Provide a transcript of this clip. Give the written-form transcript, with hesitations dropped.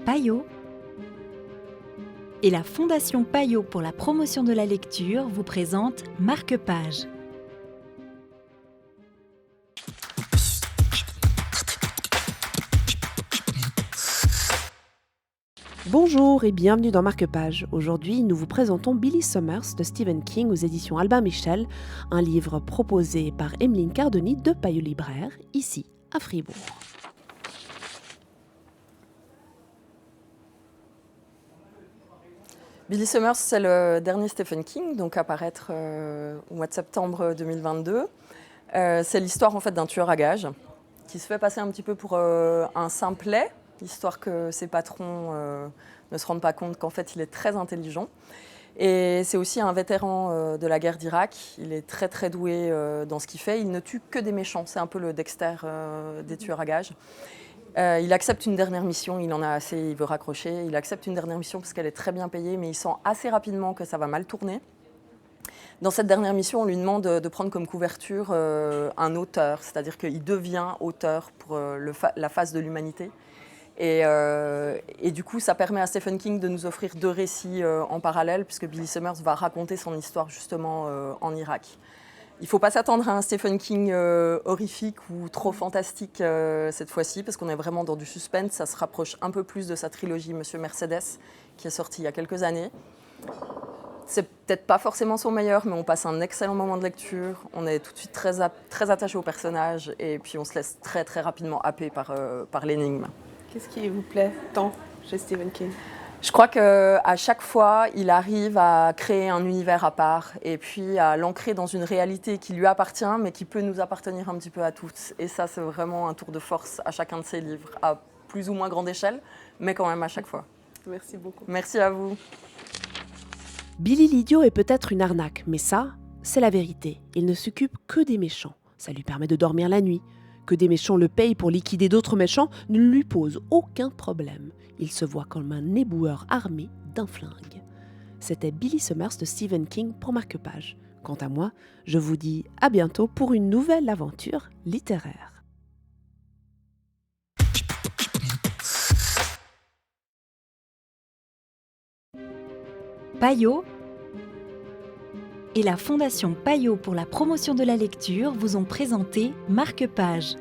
Payot et la Fondation Payot pour la promotion de la lecture vous présente Marque-Page. Bonjour et bienvenue dans Marque-Page. Aujourd'hui, nous vous présentons Billy Summers de Stephen King aux éditions Albin Michel, un livre proposé par Emeline Cardoni de Payot Libraire, ici à Fribourg. Billy Summers, c'est le dernier Stephen King, donc à paraître au mois de septembre 2022. C'est l'histoire en fait d'un tueur à gages qui se fait passer un petit peu pour un simplet, histoire que ses patrons ne se rendent pas compte qu'en fait il est très intelligent. Et c'est aussi un vétéran de la guerre d'Irak. Il est très très doué dans ce qu'il fait. Il ne tue que des méchants. C'est un peu le Dexter des tueurs à gages. Il accepte une dernière mission, il en a assez, il veut raccrocher. Il accepte une dernière mission parce qu'elle est très bien payée, mais il sent assez rapidement que ça va mal tourner. Dans cette dernière mission, on lui demande de prendre comme couverture un auteur, c'est-à-dire qu'il devient auteur pour la face de l'humanité. Et du coup, ça permet à Stephen King de nous offrir deux récits en parallèle, puisque Billy Summers va raconter son histoire justement en Irak. Il ne faut pas s'attendre à un Stephen King horrifique ou trop fantastique cette fois-ci, parce qu'on est vraiment dans du suspense. Ça se rapproche un peu plus de sa trilogie Monsieur Mercedes, qui est sortie il y a quelques années. C'est peut-être pas forcément son meilleur, mais on passe un excellent moment de lecture. On est tout de suite très attaché au personnage, et puis on se laisse très très rapidement happer par l'énigme. Qu'est-ce qui vous plaît tant chez Stephen King ? Je crois qu'à chaque fois, il arrive à créer un univers à part et puis à l'ancrer dans une réalité qui lui appartient, mais qui peut nous appartenir un petit peu à tous. Et ça, c'est vraiment un tour de force à chacun de ses livres, à plus ou moins grande échelle, mais quand même à chaque fois. Merci beaucoup. Merci à vous. Billy l'idiot est peut-être une arnaque, mais ça, c'est la vérité. Il ne s'occupe que des méchants. Ça lui permet de dormir la nuit. Que des méchants le payent pour liquider d'autres méchants ne lui pose aucun problème. Il se voit comme un éboueur armé d'un flingue. C'était Billy Summers de Stephen King pour Marque-Page. Quant à moi, je vous dis à bientôt pour une nouvelle aventure littéraire. Payot et la Fondation Payot pour la promotion de la lecture vous ont présenté Marque-Page.